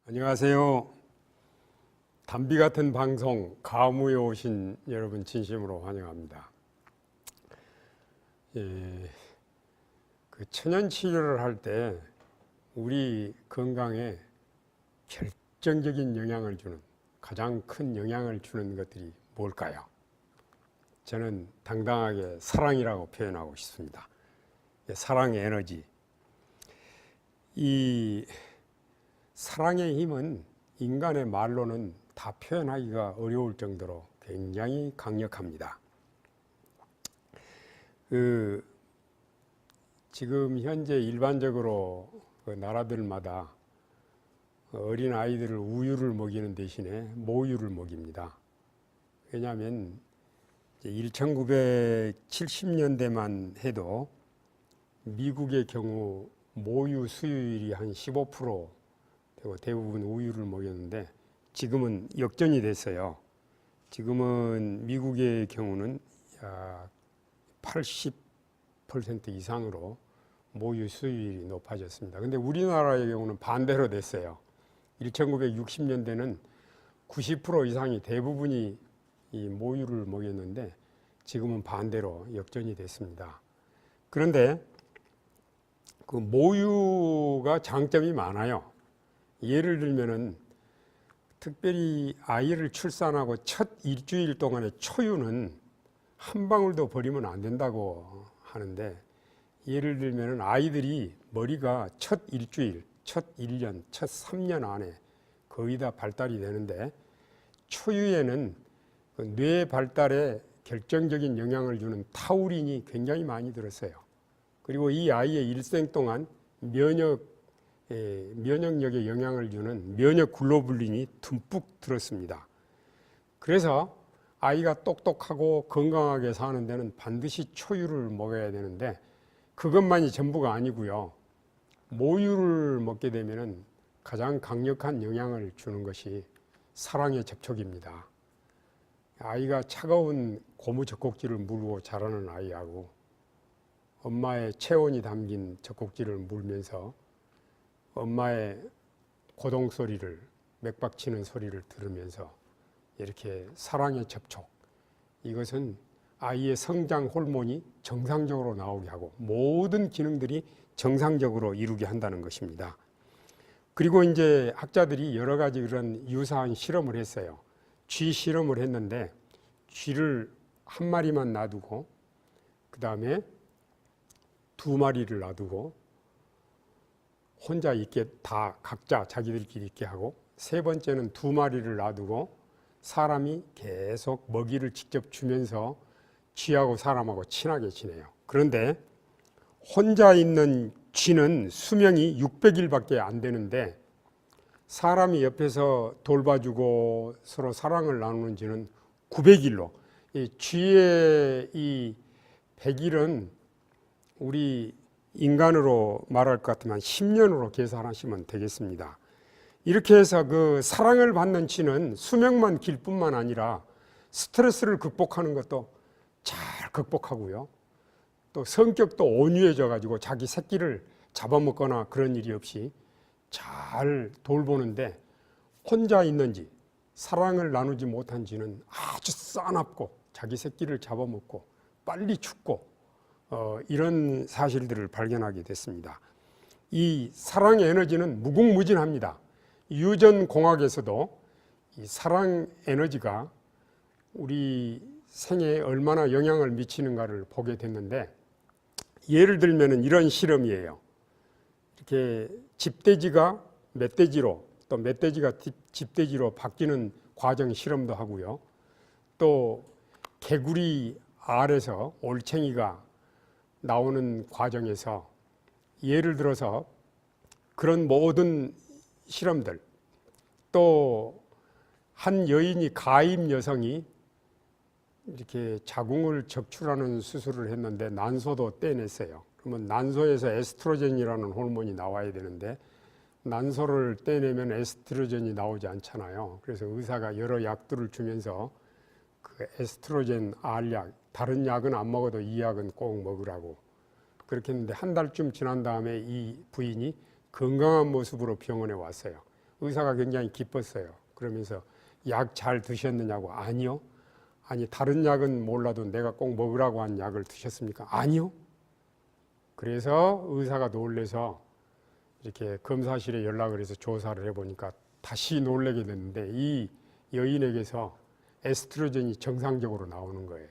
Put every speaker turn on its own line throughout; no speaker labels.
안녕하세요. 담비 같은 방송 가무에 오신 여러분 진심으로 환영합니다. 그 천연 치료를 할 때 우리 건강에 결정적인 영향을 주는, 가장 큰 영향을 주는 것들이 뭘까요? 저는 당당하게 사랑이라고 표현하고 싶습니다. 사랑의 에너지. 이 사랑의 힘은 인간의 말로는 다 표현하기가 어려울 정도로 굉장히 강력합니다. 지금 현재 일반적으로 나라들마다 어린 아이들을 우유를 먹이는 대신에 모유를 먹입니다. 왜냐하면 1970년대만 해도 미국의 경우 모유 수유율이 한 15% 되고 대부분 우유를 먹였는데 지금은 역전이 됐어요. 지금은 미국의 경우는 약 80% 이상으로 모유 수유율이 높아졌습니다. 근데 우리나라의 경우는 반대로 됐어요. 1960년대는 90% 이상이 대부분이 이 모유를 먹였는데 지금은 반대로 역전이 됐습니다. 그런데 그 모유가 장점이 많아요. 예를 들면은 특별히 아이를 출산하고 첫 일주일 동안의 초유는 한 방울도 버리면 안 된다고 하는데, 예를 들면은 아이들이 머리가 첫 일주일, 첫 1년, 첫 3년 안에 거의 다 발달이 되는데 초유에는 그 뇌 발달에 결정적인 영향을 주는 타우린이 굉장히 많이 들었어요. 그리고 이 아이의 일생 동안 면역력에 영향을 주는 면역 글로불린이 듬뿍 들었습니다. 그래서 아이가 똑똑하고 건강하게 사는 데는 반드시 초유를 먹어야 되는데 그것만이 전부가 아니고요. 모유를 먹게 되면 가장 강력한 영향을 주는 것이 사랑의 접촉입니다. 아이가 차가운 고무 젖꼭지를 물고 자라는 아이하고 엄마의 체온이 담긴 젖꼭지를 물면서 엄마의 고동 소리를, 맥박 치는 소리를 들으면서 이렇게 사랑의 접촉, 이것은 아이의 성장 호르몬이 정상적으로 나오게 하고 모든 기능들이 정상적으로 이루게 한다는 것입니다. 그리고 이제 학자들이 여러 가지 그런 유사한 실험을 했어요. 쥐 실험을 했는데 쥐를 한 마리만 놔두고 그 다음에 두 마리를 놔두고 혼자 있게 다 각자 자기들끼리 있게 하고, 세 번째는 두 마리를 놔두고 사람이 계속 먹이를 직접 주면서 쥐하고 사람하고 친하게 지내요. 그런데 혼자 있는 쥐는 수명이 600일밖에 안 되는데 사람이 옆에서 돌봐주고 서로 사랑을 나누는 쥐는 900일로, 이 쥐의 이 100일은 우리 인간으로 말할 것 같으면 10년으로 계산하시면 되겠습니다. 이렇게 해서 그 사랑을 받는 쥐는 수명만 길 뿐만 아니라 스트레스를 극복하는 것도 잘 극복하고요. 또 성격도 온유해져 가지고 자기 새끼를 잡아먹거나 그런 일이 없이 잘 돌보는데, 혼자 있는 쥐, 사랑을 나누지 못한 쥐는 아주 싸납고 자기 새끼를 잡아먹고 빨리 죽고 이런 사실들을 발견하게 됐습니다. 이 사랑의 에너지는 무궁무진합니다. 유전공학에서도 이 사랑 에너지가 우리 생애에 얼마나 영향을 미치는가를 보게 됐는데, 예를 들면 이런 실험이에요. 이렇게 집돼지가 멧돼지로, 또 멧돼지가 집돼지로 바뀌는 과정 실험도 하고요. 또 개구리 알에서 올챙이가 나오는 과정에서 예를 들어서 그런 모든 실험들, 또 한 여인이 가임 여성이 이렇게 자궁을 적출하는 수술을 했는데 난소도 떼냈어요. 그러면 난소에서 에스트로겐이라는 호르몬이 나와야 되는데 난소를 떼내면 에스트로겐이 나오지 않잖아요. 그래서 의사가 여러 약들을 주면서 그 에스트로겐 알약, 다른 약은 안 먹어도 이 약은 꼭 먹으라고 그렇게 했는데 한 달쯤 지난 다음에 이 부인이 건강한 모습으로 병원에 왔어요. 의사가 굉장히 기뻤어요. 그러면서 약 잘 드셨느냐고. 아니요. 아니, 다른 약은 몰라도 내가 꼭 먹으라고 한 약을 드셨습니까? 아니요. 그래서 의사가 놀래서 이렇게 검사실에 연락을 해서 조사를 해보니까 다시 놀라게 됐는데, 이 여인에게서 에스트로겐이 정상적으로 나오는 거예요.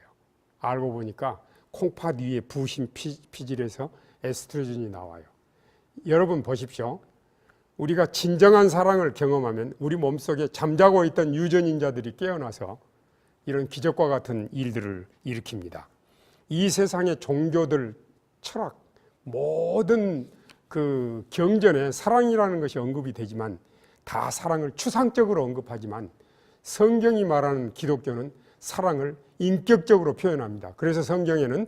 알고 보니까 콩팥 위에 부신 피질에서 에스트로겐이 나와요. 여러분 보십시오. 우리가 진정한 사랑을 경험하면 우리 몸속에 잠자고 있던 유전인자들이 깨어나서 이런 기적과 같은 일들을 일으킵니다. 이 세상의 종교들, 철학, 모든 그 경전에 사랑이라는 것이 언급이 되지만 다 사랑을 추상적으로 언급하지만 성경이 말하는 기독교는 사랑을 인격적으로 표현합니다. 그래서 성경에는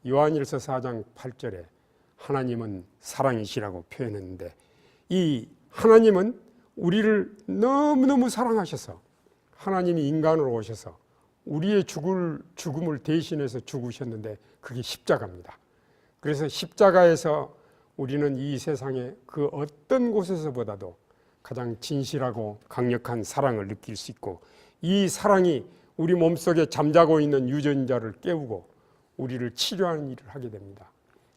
요한일서 4장 8절에 하나님은 사랑이시라고 표현했는데, 이 하나님은 우리를 너무너무 사랑하셔서 하나님이 인간으로 오셔서 우리의 죽음을 대신해서 죽으셨는데 그게 십자가입니다. 그래서 십자가에서 우리는 이 세상의 그 어떤 곳에서보다도 가장 진실하고 강력한 사랑을 느낄 수 있고, 이 사랑이 우리 몸속에 잠자고 있는 유전자를 깨우고 우리를 치료하는 일을 하게 됩니다.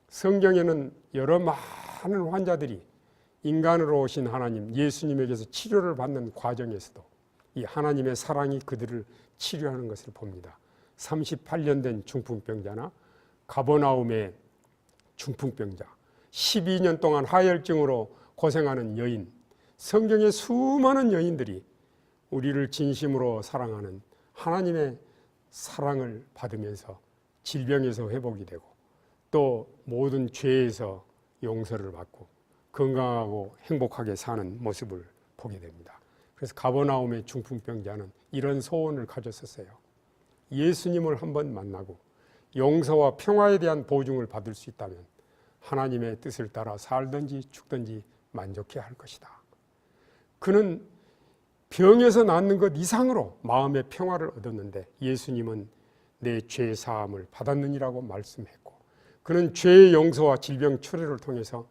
성경에는 여러 많은 환자들이 인간으로 오신 하나님, 예수님에게서 치료를 받는 과정에서도 이 하나님의 사랑이 그들을 치료하는 것을 봅니다. 38년 된 중풍병자나 가버나움의 중풍병자, 12년 동안 하혈증으로 고생하는 여인, 성경의 수많은 여인들이 우리를 진심으로 사랑하는 하나님의 사랑을 받으면서 질병에서 회복이 되고 또 모든 죄에서 용서를 받고 건강하고 행복하게 사는 모습을 보게 됩니다. 그래서 가버나움의 중풍병자는 이런 소원을 가졌었어요. 예수님을 한번 만나고 용서와 평화에 대한 보증을 받을 수 있다면 하나님의 뜻을 따라 살든지 죽든지 만족해야 할 것이다. 그는 병에서 낫는 것 이상으로 마음의 평화를 얻었는데 예수님은 내 죄 사함을 받았느니라고 말씀했고, 그는 죄의 용서와 질병 치료를 통해서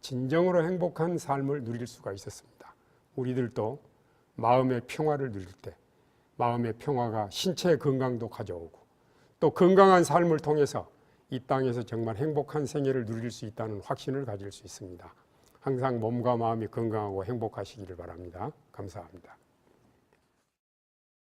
진정으로 행복한 삶을 누릴 수가 있었습니다. 우리들도 마음의 평화를 누릴 때 마음의 평화가 신체의 건강도 가져오고 또 건강한 삶을 통해서 이 땅에서 정말 행복한 생애를 누릴 수 있다는 확신을 가질 수 있습니다. 항상 몸과 마음이 건강하고 행복하시기를 바랍니다. 감사합니다.